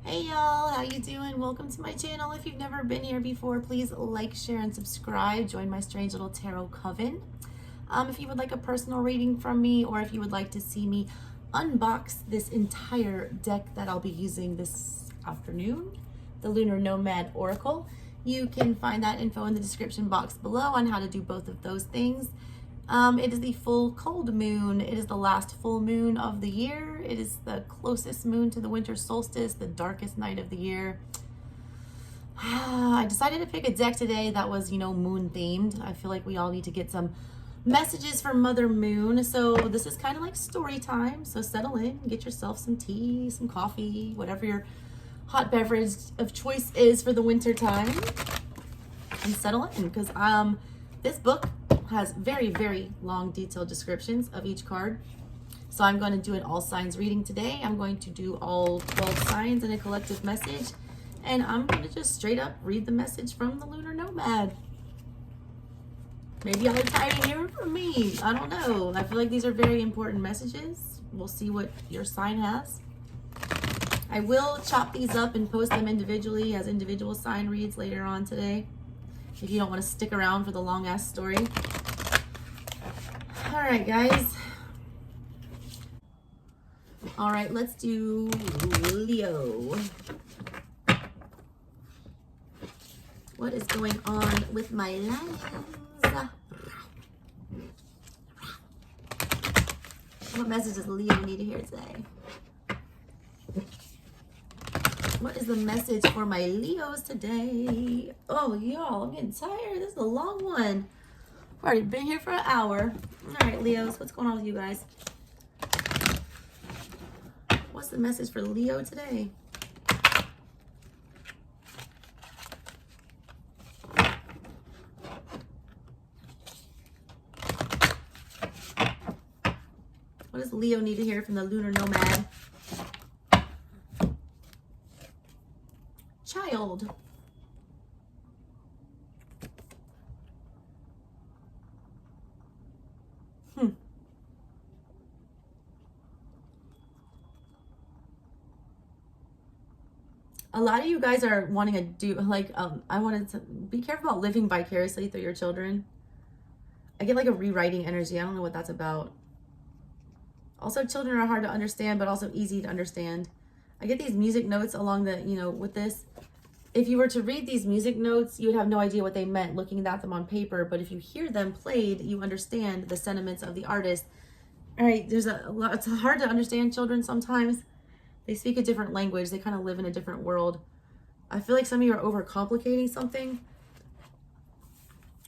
Hey y'all, how you doing? Welcome to my channel. If you've never been here before, please like, share, and subscribe. Join my strange little tarot coven. If you would like a personal reading from me, or if you would like to see me unbox this entire deck that I'll be using this afternoon, the Lunar Nomad Oracle, you can find that info in the description box below on how to do both of those things. It is the full cold moon. It is the last full moon of the year. It is the closest moon to the winter solstice, the darkest night of the year. I decided to pick a deck today that was, moon themed. I feel like we all need to get some messages from Mother Moon. So this is kind of like story time. So settle in, get yourself some tea, some coffee, whatever your hot beverage of choice is for the winter time, and settle in, because this book has very, very long detailed descriptions of each card. So I'm going to do an all signs reading today. I'm going to do all 12 signs in a collective message, and I'm going to just straight up read the message from the Lunar Nomad. Maybe I'll try to hear it from me. I don't know. I feel like these are very important messages. We'll see what your sign has. I will chop these up and post them individually as individual sign reads later on today, if you don't want to stick around for the long ass story. All right, guys. All right, let's do Leo. What is going on with my lions? What message does Leo need to hear today? What is the message for my Leos today? Oh, y'all, I'm getting tired. This is a long one. I've already been here for an hour. All right, Leos, what's going on with you guys? What's the message for Leo today? What does Leo need to hear from the Lunar Nomad? Child. A lot of you guys are wanting to do, like, I wanted to be careful about living vicariously through your children. I get like a rewriting energy. I don't know what that's about. Also, children are hard to understand, but also easy to understand. I get these music notes along the, with this. If you were to read these music notes, you would have no idea what they meant looking at them on paper. But if you hear them played, you understand the sentiments of the artist. All right, there's a lot. It's hard to understand children sometimes. They speak a different language. They kind of live in a different world. I feel like some of you are overcomplicating something.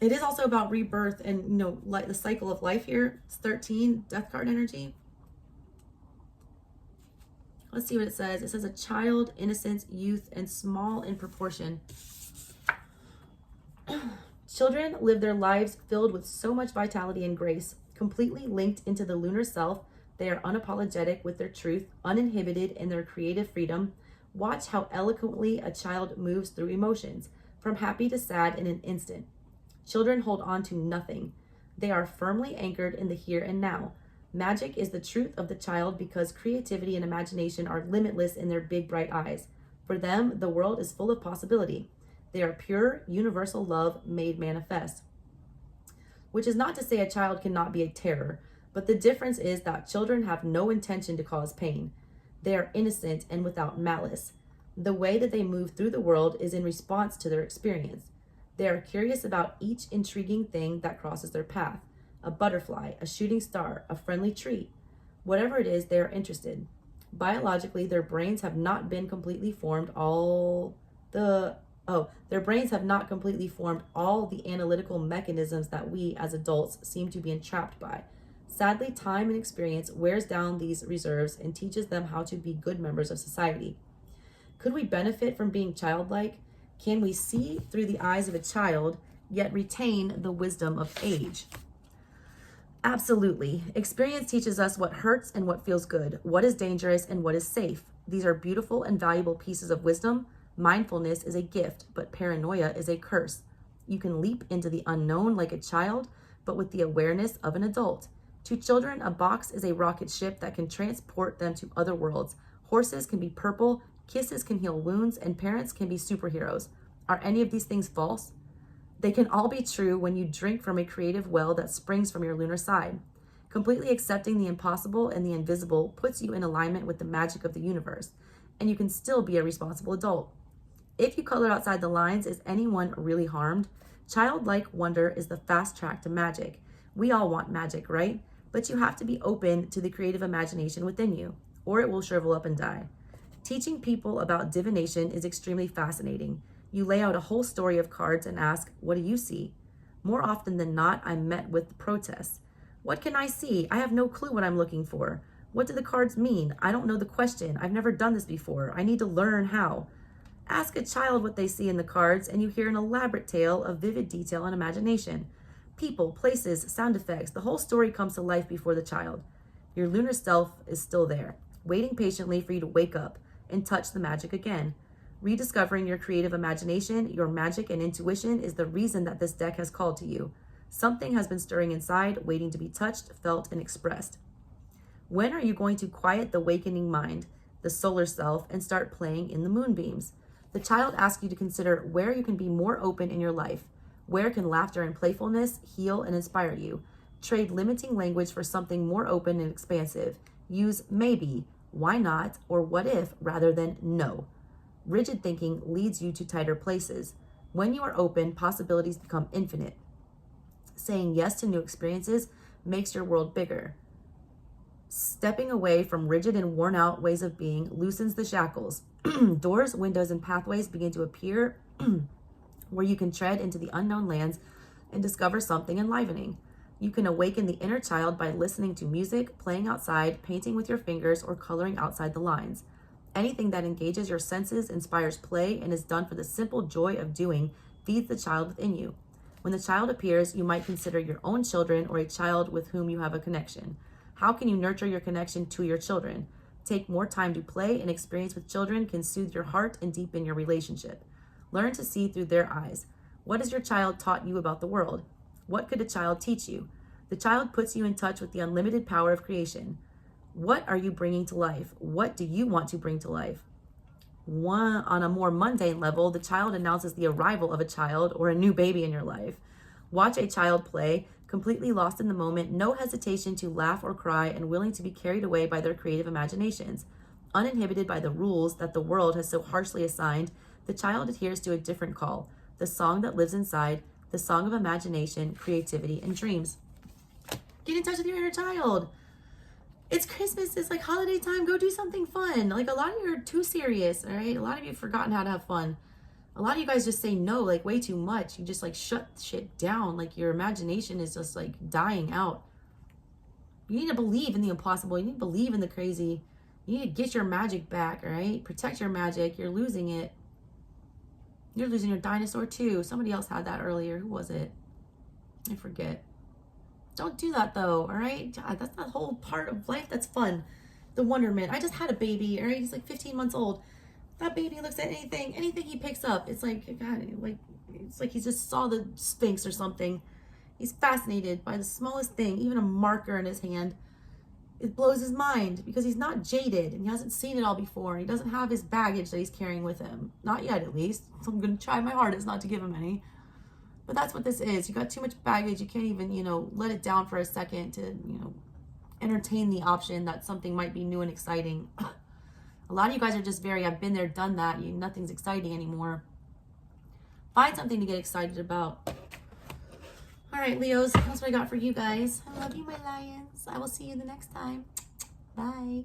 It is also about rebirth and, like the cycle of life here. It's 13, death card energy. Let's see what it says. It says a child, innocence, youth, and small in proportion. Children live their lives filled with so much vitality and grace, completely linked into the lunar self. They are unapologetic with their truth, uninhibited in their creative freedom. Watch how eloquently a child moves through emotions, from happy to sad in an instant. Children hold on to nothing. They are firmly anchored in the here and now. Magic is the truth of the child because creativity and imagination are limitless in their big, bright eyes. For them, the world is full of possibility. They are pure, universal love made manifest. Which is not to say a child cannot be a terror, but the difference is that children have no intention to cause pain. They are innocent and without malice. The way that they move through the world is in response to their experience. They are curious about each intriguing thing that crosses their path. A butterfly, a shooting star, a friendly treat. Whatever it is, they are interested. Biologically, their brains have not been completely formed all the analytical mechanisms that we as adults seem to be entrapped by. Sadly, time and experience wears down these reserves and teaches them how to be good members of society. Could we benefit from being childlike? Can we see through the eyes of a child, yet retain the wisdom of age? Absolutely. Experience teaches us what hurts and what feels good, what is dangerous and what is safe. These are beautiful and valuable pieces of wisdom. Mindfulness is a gift, but paranoia is a curse. You can leap into the unknown like a child, but with the awareness of an adult. To children, a box is a rocket ship that can transport them to other worlds. Horses can be purple, Kisses can heal wounds, and parents can be superheroes. Are any of these things false? They can all be true when you drink from a creative well that springs from your lunar side. Completely accepting the impossible and the invisible puts you in alignment with the magic of the universe, and you can still be a responsible adult. If you color outside the lines, is anyone really harmed? Childlike wonder is the fast track to magic. We all want magic, right? But you have to be open to the creative imagination within you, or it will shrivel up and die. Teaching people about divination is extremely fascinating. You lay out a whole story of cards and ask, what do you see? More often than not, I'm met with protests. What can I see? I have no clue what I'm looking for. What do the cards mean? I don't know the question. I've never done this before. I need to learn how. Ask a child what they see in the cards, and you hear an elaborate tale of vivid detail and imagination. People, places, sound effects, the whole story comes to life before the child. Your lunar self is still there, waiting patiently for you to wake up and touch the magic again. Rediscovering your creative imagination, your magic and intuition is the reason that this deck has called to you. Something has been stirring inside, waiting to be touched, felt, and expressed. When are you going to quiet the awakening mind, the solar self, and start playing in the moonbeams? The child asks you to consider where you can be more open in your life. Where can laughter and playfulness heal and inspire you? Trade limiting language for something more open and expansive. Use maybe, why not, or what if rather than no. Rigid thinking leads you to tighter places. When you are open, possibilities become infinite. Saying yes to new experiences makes your world bigger. Stepping away from rigid and worn out ways of being loosens the shackles. Doors, windows, and pathways begin to appear where you can tread into the unknown lands and discover something enlivening. You can awaken the inner child by listening to music, playing outside, painting with your fingers, or coloring outside the lines. Anything that engages your senses, inspires play, and is done for the simple joy of doing feeds the child within you. When the child appears, you might consider your own children or a child with whom you have a connection. How can you nurture your connection to your children? Take more time to play, and experience with children can soothe your heart and deepen your relationship. Learn to see through their eyes. What has your child taught you about the world? What could a child teach you? The child puts you in touch with the unlimited power of creation. What are you bringing to life? What do you want to bring to life? On a more mundane level, the child announces the arrival of a child or a new baby in your life. Watch a child play, completely lost in the moment, no hesitation to laugh or cry, and willing to be carried away by their creative imaginations. Uninhibited by the rules that the world has so harshly assigned, the child adheres to a different call, the song that lives inside, the song of imagination, creativity, and dreams. Get in touch with your inner child. It's Christmas. It's like holiday time. Go do something fun. Like, a lot of you are too serious, all right? A lot of you have forgotten how to have fun. A lot of you guys just say no, like, way too much. You just, like, shut shit down. Like, your imagination is just, like, dying out. You need to believe in the impossible. You need to believe in the crazy. You need to get your magic back, all right? Protect your magic. You're losing it. You're losing your dinosaur, too. Somebody else had that earlier. Who was it? I forget. Don't do that, though, all right? God, that's the whole part of life that's fun. The wonderment. I just had a baby, all right? He's like 15 months old. That baby looks at anything he picks up. It's like, God, it's like he just saw the Sphinx or something. He's fascinated by the smallest thing, even a marker in his hand. It blows his mind because he's not jaded and he hasn't seen it all before. He doesn't have his baggage that he's carrying with him. Not yet, at least. So I'm going to try my hardest not to give him any. But that's what this is. You got too much baggage. You can't even, let it down for a second to, entertain the option that something might be new and exciting. A lot of you guys are just I've been there, done that. Nothing's exciting anymore. Find something to get excited about. All right, Leos, that's what I got for you guys. I love you, my lions. I will see you the next time. Bye.